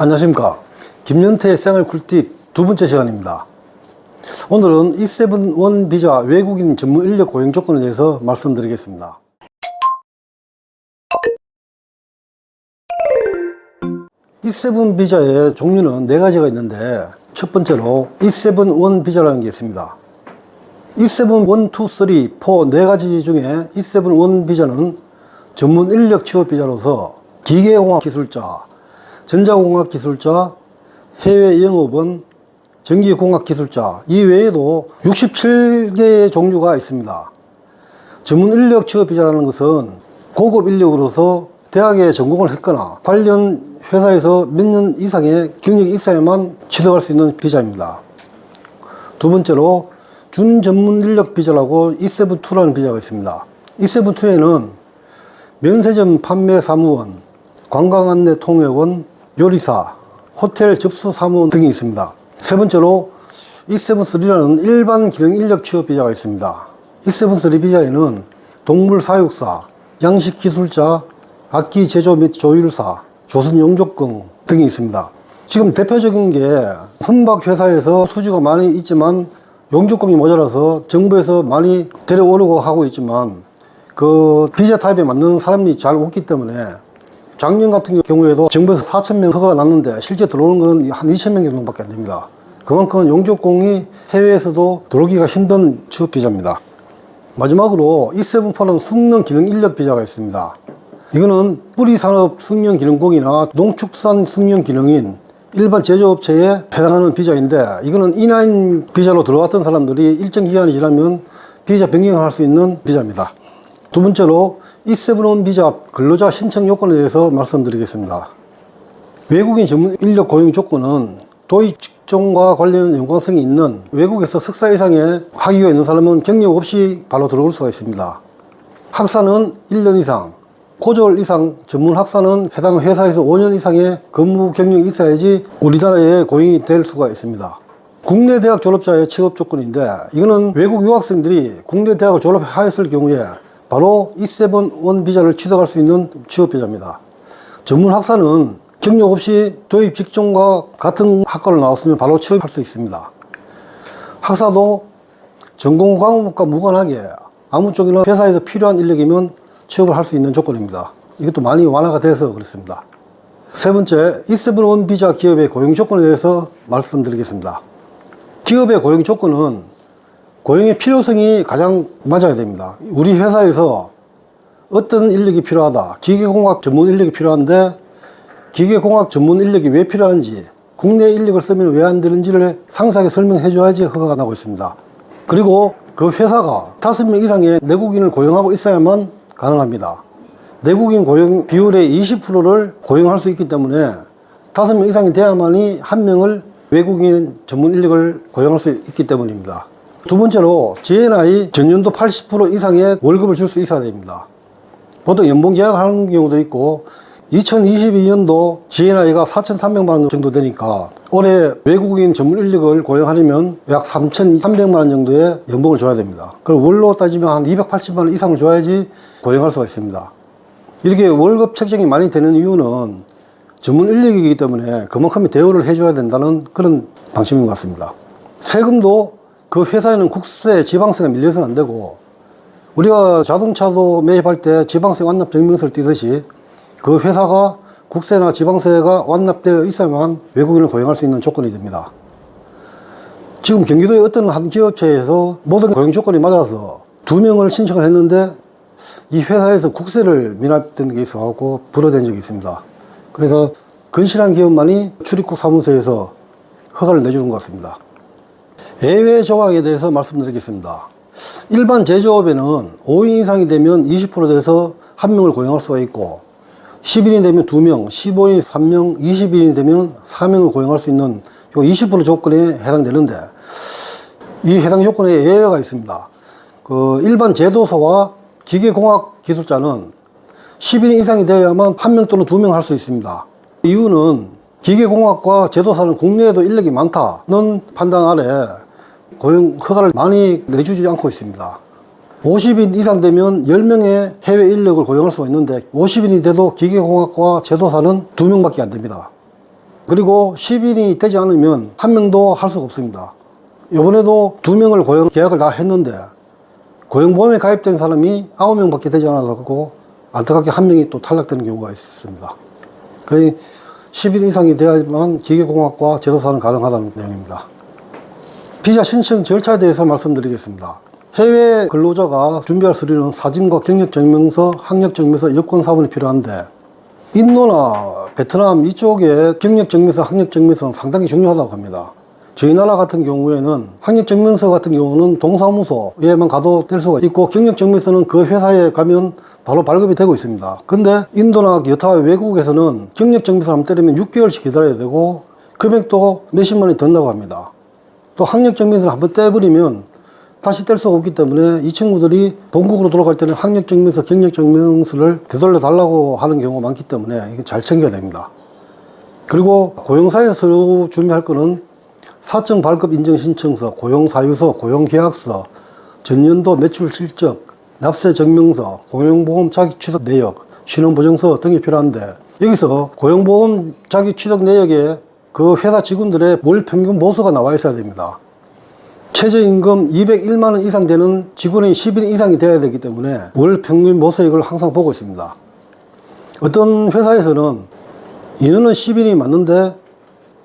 안녕하십니까. 김연태의 생활 꿀팁 두 번째 시간입니다. 오늘은 E7-1 비자 외국인 전문 인력 고용 조건에 대해서 말씀드리겠습니다. E7 비자의 종류는 4가지가 있는데, 첫 번째로 E7-1 비자라는 게 있습니다. E7-1, 2, 3, 4 4가지 중에 E7-1 비자는 전문 인력 취업 비자로서 기계공학 기술자, 전자공학 기술자, 해외 영업원, 전기공학 기술자 이 외에도 67개의 종류가 있습니다. 전문 인력 취업 비자라는 것은 고급 인력으로서 대학에 전공을 했거나 관련 회사에서 몇 년 이상의 경력이 있어야만 취득할 수 있는 비자입니다. 두 번째로 준전문 인력 비자라고 E7-2라는 비자가 있습니다. E7-2에는 면세점 판매 사무원, 관광안내 통역원, 요리사, 호텔 접수 사무원 등이 있습니다. 세 번째로 E7-3라는 일반 기능 인력 취업 비자가 있습니다. E7-3 비자에는 동물 사육사, 양식 기술자, 악기 제조 및 조율사, 조선 용접工등이 있습니다. 지금 대표적인 게 선박 회사에서 수주가 많이 있지만 용접공이 모자라서 정부에서 많이 데려오려고 하고 있지만 그 비자 타입에 맞는 사람이 잘 없기 때문에 작년 같은 경우에도 정부에서 4,000명 허가가 났는데 실제 들어오는 건 한 2,000명 정도밖에 안 됩니다. 그만큼 용접공이 해외에서도 들어오기가 힘든 취업 비자입니다. 마지막으로 E7-4는 숙련 기능 인력 비자가 있습니다. 이거는 뿌리산업 숙련 기능공이나 농축산 숙련 기능인 일반 제조업체에 해당하는 비자인데, 이거는 E9 비자로 들어왔던 사람들이 일정 기간이 지나면 비자 변경을 할 수 있는 비자입니다. 두 번째로 E7-1 비자 근로자 신청 요건에 대해서 말씀드리겠습니다. 외국인 전문 인력 고용 조건은 도입 직종과 관련 연관성이 있는 외국에서 석사 이상의 학위가 있는 사람은 경력 없이 바로 들어올 수가 있습니다. 학사는 1년 이상, 고졸 이상 전문 학사는 해당 회사에서 5년 이상의 근무 경력이 있어야지 우리나라에 고용이 될 수가 있습니다. 국내 대학 졸업자의 취업 조건인데, 이거는 외국 유학생들이 국내 대학을 졸업하였을 경우에 바로 E7-1 비자를 취득할 수 있는 취업 비자입니다. 전문 학사는 경력 없이 도입 직종과 같은 학과를 나왔으면 바로 취업할 수 있습니다. 학사도 전공 과목과 무관하게 아무 쪽이나 회사에서 필요한 인력이면 취업을 할 수 있는 조건입니다. 이것도 많이 완화가 돼서 그렇습니다. 세 번째, E7-1 비자 기업의 고용 조건에 대해서 말씀드리겠습니다. 기업의 고용 조건은 고용의 필요성이 가장 맞아야 됩니다. 우리 회사에서 어떤 인력이 필요하다, 기계공학 전문 인력이 필요한데 기계공학 전문 인력이 왜 필요한지, 국내 인력을 쓰면 왜 안 되는지를 상세하게 설명해 줘야지 허가가 나고 있습니다. 그리고 그 회사가 5명 이상의 내국인을 고용하고 있어야만 가능합니다. 내국인 고용 비율의 20%를 고용할 수 있기 때문에 5명 이상이 돼야만이 1명을 외국인 전문 인력을 고용할 수 있기 때문입니다. 두 번째로 GNI 전년도 80% 이상의 월급을 줄 수 있어야 됩니다. 보통 연봉 계약을 하는 경우도 있고 2022년도 GNI가 4,300만 원 정도 되니까 올해 외국인 전문 인력을 고용하려면 약 3,300만 원 정도의 연봉을 줘야 됩니다. 그리고 월로 따지면 한 280만 원 이상을 줘야지 고용할 수가 있습니다. 이렇게 월급 책정이 많이 되는 이유는 전문 인력이기 때문에 그만큼의 대우를 해줘야 된다는 그런 방침인 것 같습니다. 세금도 그 회사에는 국세, 지방세가 밀려서는 안 되고, 우리가 자동차도 매입할 때 지방세 완납 증명서를 띄듯이 그 회사가 국세나 지방세가 완납되어 있어야만 외국인을 고용할 수 있는 조건이 됩니다. 지금 경기도의 어떤 한 기업체에서 모든 고용 조건이 맞아서 2명을 신청을 했는데 이 회사에서 국세를 미납된 게 있어갖고 불허된 적이 있습니다. 그러니까 건실한 기업만이 출입국 사무소에서 허가를 내주는 것 같습니다. 예외 조항에 대해서 말씀드리겠습니다. 일반 제조업에는 5인 이상이 되면 20%에서 1명을 고용할 수가 있고, 10인이 되면 2명, 15인이 3명, 20인이 되면 4명을 고용할 수 있는 이 20% 조건에 해당되는데, 이 해당 조건에 예외가 있습니다. 그 일반 제도사와 기계공학 기술자는 10인 이상이 되어야만 1명 또는 2명 할 수 있습니다. 이유는 기계공학과 제도사는 국내에도 인력이 많다는 판단 아래 고용 허가를 많이 내주지 않고 있습니다. 50인 이상 되면 10명의 해외 인력을 고용할 수가 있는데 50인이 돼도 기계공학과 제도사는 2명밖에 안 됩니다. 그리고 10인이 되지 않으면 한 명도 할 수가 없습니다. 이번에도 2명을 고용 계약을 다 했는데 고용보험에 가입된 사람이 9명밖에 되지 않아서 안타깝게 한 명이 또 탈락되는 경우가 있습니다. 그러니 10인 이상이 되어야만 기계공학과 제도사는 가능하다는 내용입니다. 비자 신청 절차에 대해서 말씀드리겠습니다. 해외 근로자가 준비할 서류는 사진과 경력증명서, 학력증명서, 여권사본이 필요한데 인도나 베트남 이쪽에 경력증명서, 학력증명서는 상당히 중요하다고 합니다. 저희 나라 같은 경우에는 학력증명서 같은 경우는 동사무소에만 가도 될 수가 있고 경력증명서는 그 회사에 가면 바로 발급이 되고 있습니다. 근데 인도나 여타 외국에서는 경력증명서 한번 때리면 6개월씩 기다려야 되고 금액도 몇십만 원이 든다고 합니다. 또 학력증명서를 한번 떼버리면 다시 뗄 수가 없기 때문에 이 친구들이 본국으로 돌아갈 때는 학력증명서, 경력증명서를 되돌려 달라고 하는 경우가 많기 때문에 이게 잘 챙겨야 됩니다. 그리고 고용사에 서류 준비할 거는 사적 발급 인증 신청서, 고용사유서, 고용계약서, 전년도 매출 실적, 납세 증명서, 고용보험 자기 취득 내역, 신원보증서 등이 필요한데 여기서 고용보험 자기 취득 내역에 그 회사 직원들의 월 평균 모수가 나와 있어야 됩니다. 최저임금 201만 원 이상 되는 직원이 10인 이상이 되어야 되기 때문에 월 평균 모수액을 항상 보고 있습니다. 어떤 회사에서는 인원은 10인이 맞는데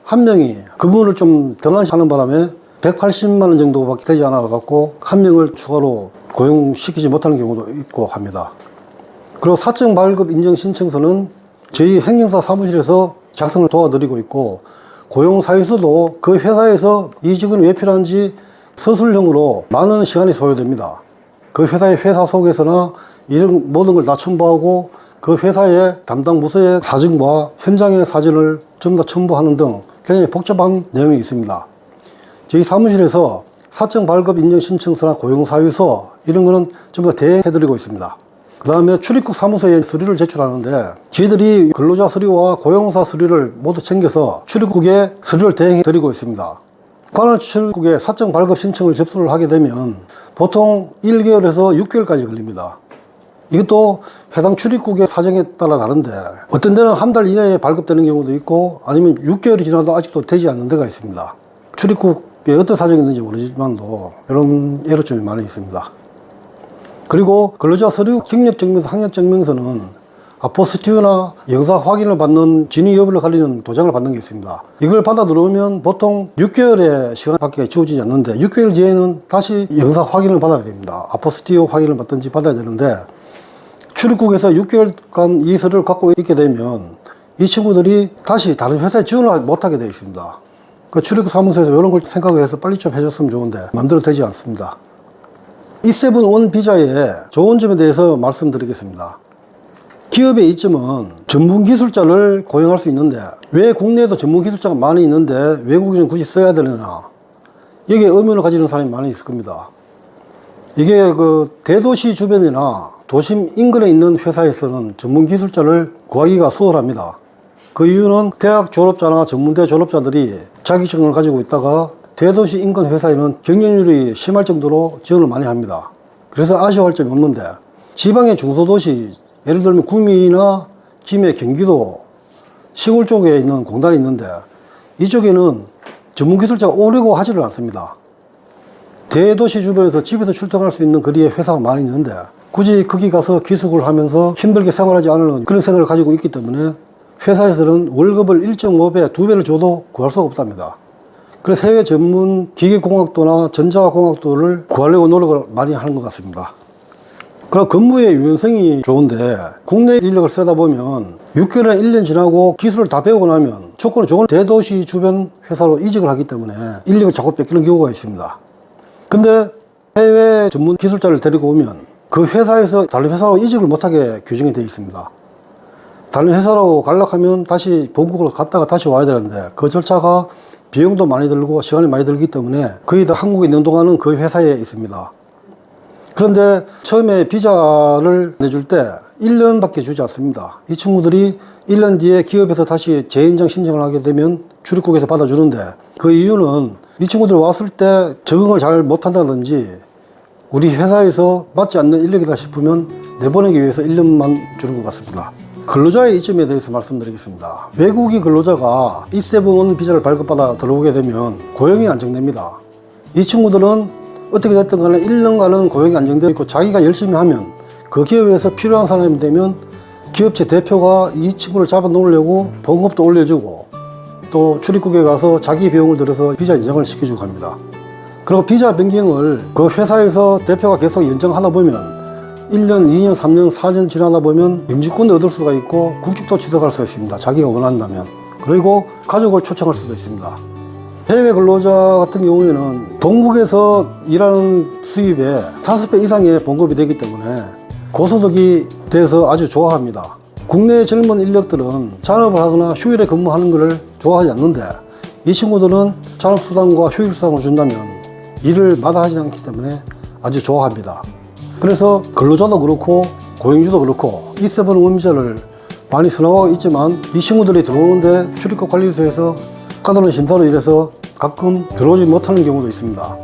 한 명이 그분을 좀 등한시하는 바람에 180만 원 정도밖에 되지 않아 갖고 한 명을 추가로 고용시키지 못하는 경우도 있고 합니다. 그리고 사적 발급 인증 신청서는 저희 행정사 사무실에서 작성을 도와드리고 있고 고용사유서도 그 회사에서 이 직원이 왜 필요한지 서술형으로 많은 시간이 소요됩니다. 그 회사의 회사 속에서나 이런 모든 걸 다 첨부하고 그 회사의 담당 부서의 사진과 현장의 사진을 전부 다 첨부하는 등 굉장히 복잡한 내용이 있습니다. 저희 사무실에서 사적 발급 인증 신청서나 고용사유서 이런 거는 전부 다 대행해드리고 있습니다. 그 다음에 출입국 사무소에 서류를 제출하는데 저희들이 근로자 서류와 고용사 서류를 모두 챙겨서 출입국에 서류를 대행해드리고 있습니다. 관할 출입국에 사적 발급 신청을 접수를 하게 되면 보통 1개월에서 6개월까지 걸립니다. 이것도 해당 출입국의 사정에 따라 다른데 어떤 데는 한 달 이내에 발급되는 경우도 있고 아니면 6개월이 지나도 아직도 되지 않는 데가 있습니다. 출입국에 어떤 사정이 있는지 모르지만도 이런 애로점이 많이 있습니다. 그리고 근로자 서류, 경력증명서, 학력증명서는 아포스티유나 영사 확인을 받는 진위 여부를 가리는 도장을 받는 게 있습니다. 이걸 받아 들어오면 보통 6개월의 시간밖에 주어지지 않는데 6개월 뒤에는 다시 영사 확인을 받아야 됩니다. 아포스티유 확인을 받든지 받아야 되는데 출입국에서 6개월간 이 서류를 갖고 있게 되면 이 친구들이 다시 다른 회사에 지원을 못하게 되어 있습니다. 그 출입국 사무소에서 이런 걸 생각을 해서 빨리 좀 해줬으면 좋은데 만들어 되지 않습니다. E7-1 비자의 좋은 점에 대해서 말씀드리겠습니다. 기업의 이점은 전문 기술자를 고용할 수 있는데 왜 국내에도 전문 기술자가 많이 있는데 외국인은 굳이 써야 되느냐, 여기에 의문을 가지는 사람이 많이 있을 겁니다. 이게 그 대도시 주변이나 도심 인근에 있는 회사에서는 전문 기술자를 구하기가 수월합니다. 그 이유는 대학 졸업자나 전문대 졸업자들이 자격증을 가지고 있다가 대도시 인근 회사에는 경쟁률이 심할 정도로 지원을 많이 합니다. 그래서 아쉬워할 점이 없는데 지방의 중소도시, 예를 들면 구미나 김해, 경기도 시골 쪽에 있는 공단이 있는데 이쪽에는 전문 기술자가 오려고 하지를 않습니다. 대도시 주변에서 집에서 출퇴근할 수 있는 거리에 회사가 많이 있는데 굳이 거기 가서 기숙을 하면서 힘들게 생활하지 않으려는 그런 생각을 가지고 있기 때문에 회사에서는 월급을 1.5배, 2배를 줘도 구할 수가 없답니다. 그래서 해외 전문 기계공학도나 전자공학도를 구하려고 노력을 많이 하는 것 같습니다. 그럼 근무의 유연성이 좋은데 국내 인력을 쓰다 보면 6개월이나 1년 지나고 기술을 다 배우고 나면 조건이 좋은 대도시 주변 회사로 이직을 하기 때문에 인력을 자꾸 뺏기는 경우가 있습니다. 근데 해외 전문 기술자를 데리고 오면 그 회사에서 다른 회사로 이직을 못하게 규정이 되어 있습니다. 다른 회사로 가려면 다시 본국으로 갔다가 다시 와야 되는데 그 절차가 비용도 많이 들고 시간이 많이 들기 때문에 거의 다 한국에 있는 동안은 그 회사에 있습니다. 그런데 처음에 비자를 내줄 때 1년밖에 주지 않습니다. 이 친구들이 1년 뒤에 기업에서 다시 재인정 신청을 하게 되면 출입국에서 받아주는데 그 이유는 이 친구들 왔을 때 적응을 잘 못한다든지 우리 회사에서 맞지 않는 인력이다 싶으면 내보내기 위해서 1년만 주는 것 같습니다. 근로자의 이점에 대해서 말씀드리겠습니다. 외국인 근로자가 E7 비자를 발급받아 들어오게 되면 고용이 안정됩니다. 이 친구들은 어떻게 됐든 간에 1년간은 고용이 안정되어 있고 자기가 열심히 하면 그 기업에서 필요한 사람이 되면 기업체 대표가 이 친구를 잡아 놓으려고 봉급도 올려주고 또 출입국에 가서 자기 비용을 들여서 비자 인정을 시켜주고 합니다. 그리고 비자 변경을 그 회사에서 대표가 계속 인정하다 보면 1년, 2년, 3년, 4년 지나다 보면 영주권도 얻을 수가 있고 국적도 취득할 수 있습니다. 자기가 원한다면. 그리고 가족을 초청할 수도 있습니다. 해외 근로자 같은 경우에는 본국에서 일하는 수입의 5배 이상의 봉급이 되기 때문에 고소득이 돼서 아주 좋아합니다. 국내 젊은 인력들은 잔업을 하거나 휴일에 근무하는 것을 좋아하지 않는데 이 친구들은 잔업수당과 휴일수당을 준다면 일을 마다하지 않기 때문에 아주 좋아합니다. 그래서 근로자도 그렇고 고용주도 그렇고 E7 비자를 많이 선호하고 있지만 이 친구들이 들어오는데 출입국 관리소에서 까다로운 심사로 인해서 가끔 들어오지 못하는 경우도 있습니다.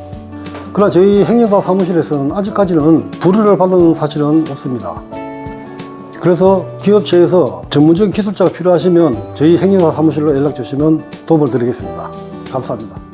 그러나 저희 행정사 사무실에서는 아직까지는 불이를 받은 사실은 없습니다. 그래서 기업체에서 전문적인 기술자가 필요하시면 저희 행정사 사무실로 연락 주시면 도움을 드리겠습니다. 감사합니다.